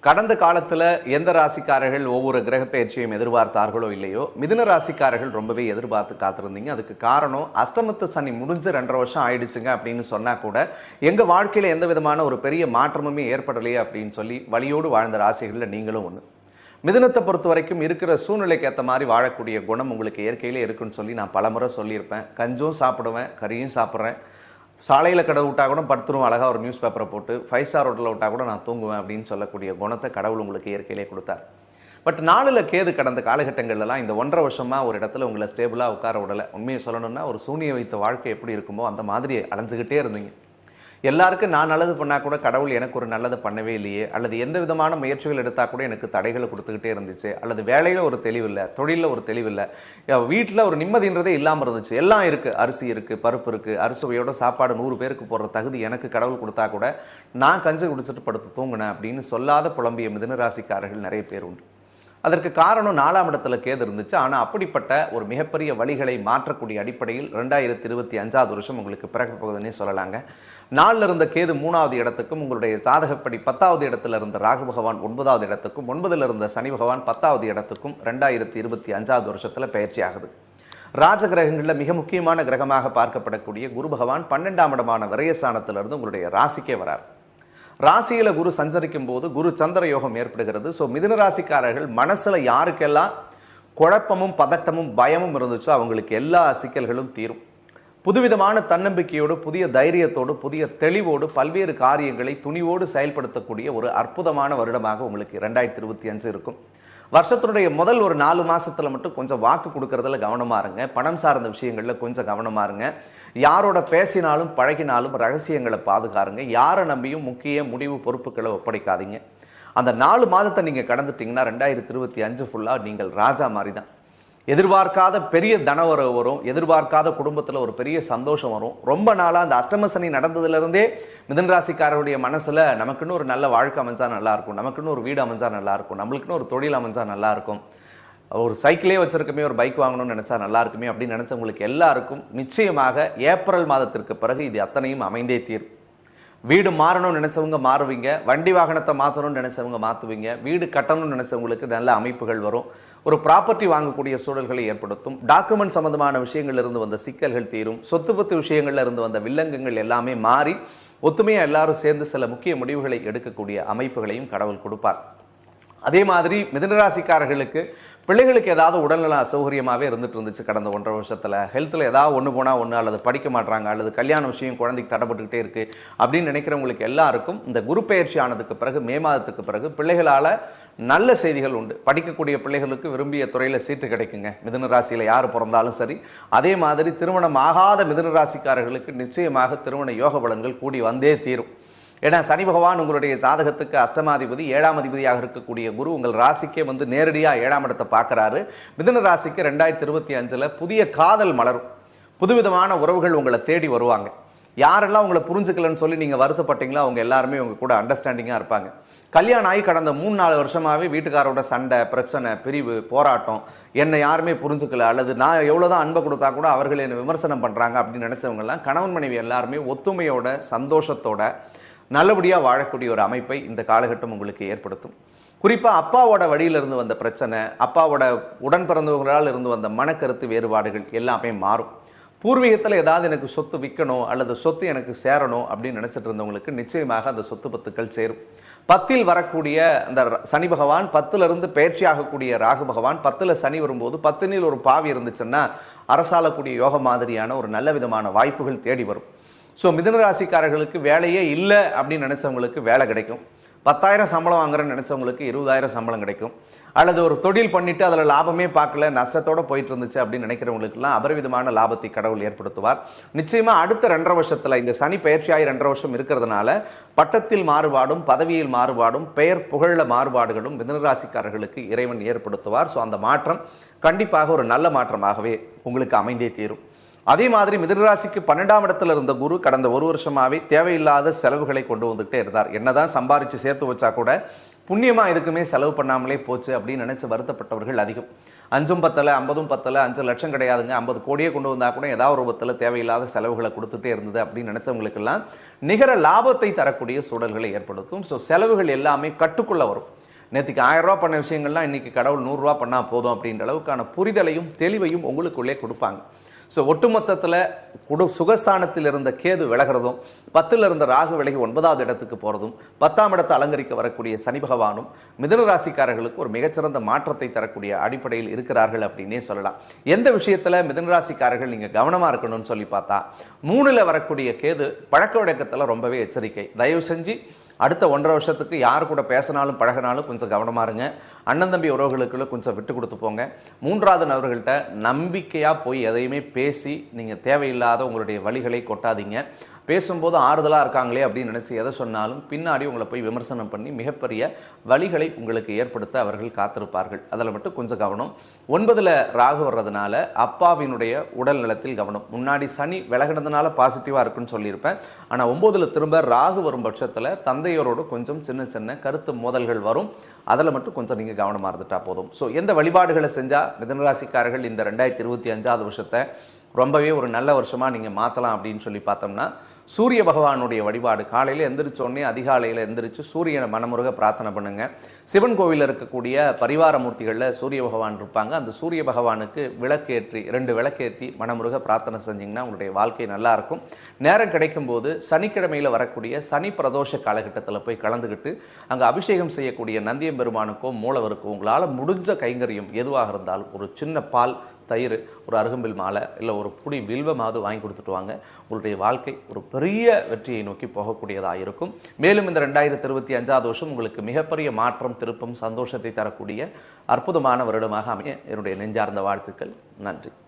கடந்த காலத்தில் எந்த ராசிக்காரர்கள் ஒவ்வொரு கிரக பயிற்சியையும் எதிர்பார்த்தார்களோ இல்லையோ, மிதுன ராசிக்காரர்கள் ரொம்பவே எதிர்பார்த்து காத்திருந்தீங்க. அதுக்கு காரணம் அஷ்டமத்து சனி முடிஞ்சு 2.5 வருஷம் ஆயிடுச்சுங்க அப்படின்னு சொன்னால் கூட எங்கள் வாழ்க்கையில் எந்த விதமான ஒரு பெரிய மாற்றமுமே ஏற்படலையே அப்படின்னு சொல்லி வழியோடு வாழ்ந்த ராசிகளில் நீங்களும் ஒன்று. மிதுனத்தை பொறுத்த வரைக்கும் இருக்கிற சூழ்நிலைக்கு ஏற்ற மாதிரி வாழக்கூடிய குணம் உங்களுக்கு இயற்கையிலே இருக்குன்னு சொல்லி நான் பலமுறை சொல்லியிருப்பேன். கஞ்சும் சாப்பிடுவேன், கறியும் சாப்பிட்றேன், சாலையில் கடை விட்டால் கூட படுத்துருவோம், அழகாக ஒரு நியூஸ் பேப்பரை போட்டு 5 ஸ்டார் ஹோட்டலில் விட்டால் கூட நான் தூங்குவேன் அப்படின்னு சொல்லக்கூடிய குணத்தை கடவுள் உங்களுக்கு இயற்கையிலே கொடுத்தார். பட் 4ல் கேது கடந்த காலகட்டங்கள்லாம் இந்த 1.5 வருஷமாக ஒரு இடத்துல உங்களை ஸ்டேபிளாக உட்கார விடலை. உண்மையை சொல்லணும்னா ஒரு சூனிய வைத்த வாழ்க்கை எப்படி இருக்குமோ அந்த மாதிரி அலைஞ்சிக்கிட்டே இருந்தீங்க. எல்லாருக்கும் நான் நல்லது பண்ணால் கூட கடவுள் எனக்கு ஒரு நல்லது பண்ணவே இல்லையே, அல்லது எந்த விதமான முயற்சிகள் எடுத்தால் கூட எனக்கு தடைகளை கொடுத்துக்கிட்டே இருந்துச்சு, அல்லது வேலையில் ஒரு தெளிவில்லை, தொழிலில் ஒரு தெளிவில்லை, வீட்டில் ஒரு நிம்மதின்றதே இல்லாமல் இருந்துச்சு. எல்லாம் இருக்குது, அரிசி இருக்குது, பருப்பு இருக்குது, அரிசுவையோட சாப்பாடு 100 பேருக்கு போடுற தகுதி எனக்கு கடவுள் கொடுத்தா கூட நான் கஞ்சி குடிச்சிட்டு படுத்து தூங்கினேன் அப்படின்னு சொல்லாத புலம்பிய மிதுனராசிக்காரர்கள் நிறைய பேர் உண்டு. அதற்கு காரணம் 4ஆம் இடத்துல கேது இருந்துச்சு. ஆனால் அப்படிப்பட்ட ஒரு மிகப்பெரிய வழிகளை மாற்றக்கூடிய அடிப்படையில் 2025 வருஷம் உங்களுக்கு பிறக்க போகுதுன்னே சொல்லலாங்க. 4ல் இருந்த கேது 3வது இடத்துக்கும், உங்களுடைய ஜாதகப்படி 10வது இடத்துல இருந்த ராகு பகவான் 9வது இடத்துக்கும், 9ல் இருந்த சனி பகவான் 10வது இடத்துக்கும் 2025 வருஷத்தில் பயிற்சி ஆகுது. ராஜகிரகங்களில் மிக முக்கியமான கிரகமாக பார்க்கப்படக்கூடிய குரு பகவான் 12ஆம் இடமான விரயஸ்தானத்திலிருந்து உங்களுடைய ராசிக்கே வரார். ராசியில் குரு சஞ்சரிக்கும் போது குரு சந்திர யோகம் ஏற்படுகிறது. ஸோ மிதுன ராசிக்காரர்கள் மனசில் யாருக்கெல்லாம் குழப்பமும் பதட்டமும் பயமும் இருந்துச்சோ அவங்களுக்கு எல்லா சிக்கல்களும் தீரும். புதுவிதமான தன்னம்பிக்கையோடு, புதிய தைரியத்தோடு, புதிய தெளிவோடு பல்வேறு காரியங்களை துணிவோடு செயல்படுத்தக்கூடிய ஒரு அற்புதமான வருடமாக உங்களுக்கு 2025 இருக்கும். வருஷத்தினுடைய முதல் ஒரு 4 மாதத்தில் மட்டும் கொஞ்சம் வாக்கு கொடுக்கறதுல கவனமாக இருங்க. பணம் சார்ந்த விஷயங்களில் கொஞ்சம் கவனமாக இருங்க. யாரோட பேசினாலும் பழகினாலும் ரகசியங்களை பாதுகாருங்க. யாரை நம்பியும் முக்கிய முடிவு பொறுப்புகளை ஒப்படைக்காதீங்க. அந்த 4 மாதத்தை நீங்கள் கடந்துட்டிங்கன்னா 2025 ஃபுல்லாக நீங்கள் ராஜா மாதிரி தான். எதிர்பார்க்காத பெரிய தனவரவு வரும், எதிர்பார்க்காத குடும்பத்தில் ஒரு பெரிய சந்தோஷம் வரும். ரொம்ப நாளாக அந்த அஷ்டமசனி நடந்ததுலேருந்தே மிதுன ராசிக்காரருடைய மனசில் நமக்குன்னு ஒரு நல்ல வாழ்க்கை அமைஞ்சால் நல்லாயிருக்கும், நமக்குன்னு ஒரு வீடு அமைஞ்சால் நல்லாயிருக்கும், நம்மளுக்குன்னு ஒரு தொழில் அமைஞ்சால் நல்லாயிருக்கும், ஒரு சைக்கிளே வச்சுருக்குமே, ஒரு பைக் வாங்கணும்னு நினச்சா நல்லா இருக்குமே அப்படின்னு நினச்சவங்களுக்கு எல்லாருக்கும் நிச்சயமாக ஏப்ரல் மாதத்திற்கு பிறகு இது அத்தனையும் அமைந்தே தீரும். வீடு மாறணும்னு நினைச்சவங்க மாறுவீங்க, வண்டி வாகனத்தை மாற்றணும்னு நினைச்சவங்க மாற்றுவீங்க, வீடு கட்டணும்னு நினைச்சவங்களுக்கு நல்ல அமைப்புகள் வரும், ஒரு ப்ராப்பர்ட்டி வாங்கக்கூடிய சூழல்களை ஏற்படுத்தும், டாக்குமெண்ட் சம்பந்தமான விஷயங்கள்ல இருந்து வந்த சிக்கல்கள் தீரும், சொத்து பத்து விஷயங்கள்ல இருந்து வந்த வில்லங்கங்கள் எல்லாமே மாறி ஒத்துமையாக எல்லாரும் சேர்ந்து சில முக்கிய முடிவுகளை எடுக்கக்கூடிய அமைப்புகளையும் கடவுள் கொடுப்பார். அதே மாதிரி மிதுனராசிக்காரர்களுக்கு பிள்ளைகளுக்கு ஏதாவது உடல்நல அசௌகரியமாகவே இருந்துட்டு இருந்துச்சு கடந்த 1.5 வருஷத்தில். ஹெல்த்தில் ஏதாவது ஒன்று போனால் ஒன்று, அல்லது படிக்க மாட்டாங்க, அல்லது கல்யாண விஷயம் குழந்தைக்கு தடைப்பட்டுக்கிட்டே இருக்குது அப்படின்னு நினைக்கிறவங்களுக்கு எல்லாருக்கும் இந்த குரு பயிற்சி ஆனதுக்கு பிறகு மே மாதத்துக்கு பிறகு பிள்ளைகளால் நல்ல செய்திகள் உண்டு. படிக்கக்கூடிய பிள்ளைகளுக்கு விரும்பிய துறையில் சீட்டு கிடைக்குங்க. மிதுன ராசியில் யார் பிறந்தாலும் சரி. அதே மாதிரி திருமணம் ஆகாத மிதுன ராசிக்காரர்களுக்கு நிச்சயமாக திருமண யோக பலன்கள் கூடி வந்தே தீரும். ஏன்னா சனி பகவான் உங்களுடைய ஜாதகத்துக்கு அஷ்டமாதிபதி 7ஆம் அதிபதியாக இருக்கக்கூடிய குரு உங்கள் ராசிக்கே வந்து நேரடியாக 7ஆம் இடத்தை பார்க்குறாரு. மிதுன ராசிக்கு 2025 புதிய காதல் மலரும், புதுவிதமான உறவுகள் உங்களை தேடி வருவாங்க. யாரெல்லாம் உங்களை புரிஞ்சுக்கலன்னு சொல்லி நீங்கள் வருத்தப்பட்டீங்களோ அவங்க எல்லாருமே உங்கள் கூட அண்டர்ஸ்டாண்டிங்காக இருப்பாங்க. கல்யாணம் ஆகி கடந்த 3-4 வருஷமாகவே வீட்டுக்காரோட சண்டை, பிரச்சனை, பிரிவு, போராட்டம், என்னை யாருமே புரிஞ்சுக்கல, அல்லது நான் எவ்வளோதான் அன்பை கொடுத்தா கூட அவர்கள் என்னை விமர்சனம் பண்ணுறாங்க அப்படின்னு நினச்சவங்கெல்லாம் கணவன் மனைவி எல்லாருமே ஒத்துமையோட சந்தோஷத்தோட நல்லபடியாக வாழக்கூடிய ஒரு அமைப்பை இந்த காலகட்டம் உங்களுக்கு ஏற்படுத்தும். குறிப்பாக அப்பாவோட வழியிலிருந்து வந்த பிரச்சனை, அப்பாவோட உடன் பிறந்தவங்களால் இருந்து வந்த மனக்கருத்து வேறுபாடுகள் எல்லாமே மாறும். பூர்வீகத்தில் ஏதாவது எனக்கு சொத்து விற்கணும் அல்லது சொத்து எனக்கு சேரணும் அப்படின்னு நினச்சிட்டு இருந்தவங்களுக்கு நிச்சயமாக அந்த சொத்து பத்துக்கள் சேரும். 10ல் வரக்கூடிய அந்த சனி பகவான், 10லிருந்து பயிற்சி ஆகக்கூடிய ராகு பகவான், 10ல் சனி வரும்போது 10ல் ஒரு பாவி இருந்துச்சுன்னா அரசாளக்கூடிய யோக மாதிரியான ஒரு நல்ல விதமான வாய்ப்புகள் தேடி வரும். ஸோ மிதுன ராசிக்காரர்களுக்கு வேலையே இல்லை அப்படின்னு நினைச்சவங்களுக்கு வேலை கிடைக்கும். 10,000 சம்பளம் வாங்குறேன்னு நினைச்சவங்களுக்கு 20,000 சம்பளம் கிடைக்கும். அல்லது ஒரு தொழில் பண்ணிட்டு அதில் லாபமே பார்க்கல, நஷ்டத்தோடு போயிட்டு இருந்துச்சு அப்படின்னு நினைக்கிறவங்களுக்குலாம் அபரிவிதமான லாபத்தை கடவுள் ஏற்படுத்துவார். நிச்சயமாக அடுத்த 2.5 வருஷத்தில் இந்த சனி பயிற்சியாகி 2.5 வருஷம் இருக்கிறதுனால பட்டத்தில் மாறுபாடும், பதவியில் மாறுபாடும், பெயர் புகழில் மாறுபாடுகளும் மிதுன ராசிக்காரர்களுக்கு இறைவன் ஏற்படுத்துவார். ஸோ அந்த மாற்றம் கண்டிப்பாக ஒரு நல்ல மாற்றமாகவே உங்களுக்கு அமைந்தே தீரும். அதே மாதிரி மிதுனராசிக்கு 12ஆம் இடத்துல இருந்த குரு கடந்த 1 வருஷமாகவே தேவையில்லாத செலவுகளை கொண்டு வந்துகிட்டே இருந்தார். என்னதான் சம்பாரித்து சேர்த்து வச்சா கூட புண்ணியமாக எதுக்குமே செலவு பண்ணாமலே போச்சு அப்படின்னு நினச்சி வருத்தப்பட்டவர்கள் அதிகம். 5ம் பத்தலை, 50ம் பத்தலை, 5 லட்சம் கிடையாதுங்க, 50 கோடியே கொண்டு வந்தால் கூட ஏதாவது ரூபத்தில் தேவையில்லாத செலவுகளை கொடுத்துட்டே இருந்தது அப்படின்னு நினச்சவங்களுக்கெல்லாம் நிகர லாபத்தை தரக்கூடிய சூழல்களை ஏற்படுத்தும். ஸோ செலவுகள் எல்லாமே கட்டுக்குள்ளே வரும். நேற்றுக்கு 1000 ரூபா பண்ண விஷயங்கள்லாம் இன்னைக்கு கடவுள் 100 ரூபா பண்ணா போதும் அப்படின்ற அளவுக்கான புரிதலையும் தெளிவையும் உங்களுக்குள்ளே கொடுப்பாங்க. ஸோ ஒட்டுமொத்தத்தில் சுகஸ்தானத்தில் இருந்த கேது விலகிறதும் 10ல் இருந்த ராகு விலகி 9வது இடத்துக்கு போகிறதும் 10ஆம் இடத்தை அலங்கரிக்க வரக்கூடிய சனி பகவானும் மிதுன ராசிக்காரர்களுக்கு ஒரு மிகச்சிறந்த மாற்றத்தை தரக்கூடிய அடிப்படையில் இருக்கிறார்கள் அப்படின்னே சொல்லலாம். எந்த விஷயத்தில் மிதுன ராசிக்காரர்கள் நீங்கள் கவனமாக இருக்கணும்னு சொல்லி பார்த்தா 3ல் வரக்கூடிய கேது பழக்க வழக்கத்தில் ரொம்பவே எச்சரிக்கை. தயவு செஞ்சு அடுத்த 1.5 வருஷத்துக்கு யார் கூட பேசினாலும் பழகினாலும் கொஞ்சம் கவனமாக இருங்க. அண்ணன் தம்பி உறவுகளுக்குள்ள கொஞ்சம் விட்டு கொடுத்து போங்க. 3வது நபர்கள்ட்ட நம்பிக்கையாக போய் எதையுமே பேசி நீங்கள் தேவையில்லாத உங்களுடைய வழிகளை கொட்டாதீங்க. பேசும்போது ஆறுதலாக இருக்காங்களே அப்படின்னு நினச்சி எதை சொன்னாலும் பின்னாடி உங்களை போய் விமர்சனம் பண்ணி மிகப்பெரிய வழிகளை உங்களுக்கு ஏற்படுத்த அவர்கள் காத்திருப்பார்கள். அதில் மட்டும் கொஞ்சம் கவனம். 9ல் ராகு வர்றதுனால அப்பாவினுடைய உடல் நலத்தில் கவனம். முன்னாடி சனி விலகினதுனால பாசிட்டிவாக இருக்குன்னு சொல்லியிருப்பேன். ஆனால் 9ல் திரும்ப ராகு வரும் பட்சத்தில் தந்தையோரோடு கொஞ்சம் சின்ன சின்ன கருத்து மோதல்கள் வரும். அதில் மட்டும் கொஞ்சம் நீங்கள் கவனமாக இருந்துட்டா போதும். ஸோ எந்த வழிபாடுகளை செஞ்சால் மிதுனராசிக்காரர்கள் இந்த 2025வது வருஷத்தை ரொம்பவே ஒரு நல்ல வருஷமாக நீங்கள் மாற்றலாம் அப்படின்னு சொல்லி பார்த்தோம்னா, சூரிய பகவானுடைய வழிபாடு. காலையில் எந்திரிச்சோடனே அதிகாலையில் எந்திரிச்சு சூரியனை மனமுருக பிரார்த்தனை பண்ணுங்க. சிவன் கோவிலில் இருக்கக்கூடிய பரிவார மூர்த்திகளில் சூரிய பகவான் இருப்பாங்க. அந்த சூரிய பகவானுக்கு விளக்கேற்றி 2 விளக்கேற்றி மனமுருக பிரார்த்தனை செஞ்சிங்கன்னா உங்களுடைய வாழ்க்கை நல்லாயிருக்கும். நேரம் கிடைக்கும் போது சனிக்கிழமையில் வரக்கூடிய சனி பிரதோஷ காலகட்டத்தில் போய் கலந்துக்கிட்டு அங்கே அபிஷேகம் செய்யக்கூடிய நந்தியம்பெருமானுக்கோ மூலவருக்கோ உங்களால் முடிஞ்ச கைங்கரியம் எதுவாக இருந்தாலும் ஒரு சின்ன பால், தயிர், ஒரு அருகம்பில் மாலை, இல்லை ஒரு புடி வில்வமாவது வாங்கி கொடுத்துட்டு வாங்க. உங்களுடைய வாழ்க்கை ஒரு பெரிய வெற்றியை நோக்கி போகக்கூடியதாக இருக்கும். மேலும் இந்த 2025வது வருஷம் உங்களுக்கு மிகப்பெரிய மாற்றம், திருப்பம், சந்தோஷத்தை தரக்கூடிய அற்புதமான வருடமாக அமைய என்னுடைய நெஞ்சார்ந்த வாழ்த்துக்கள். நன்றி.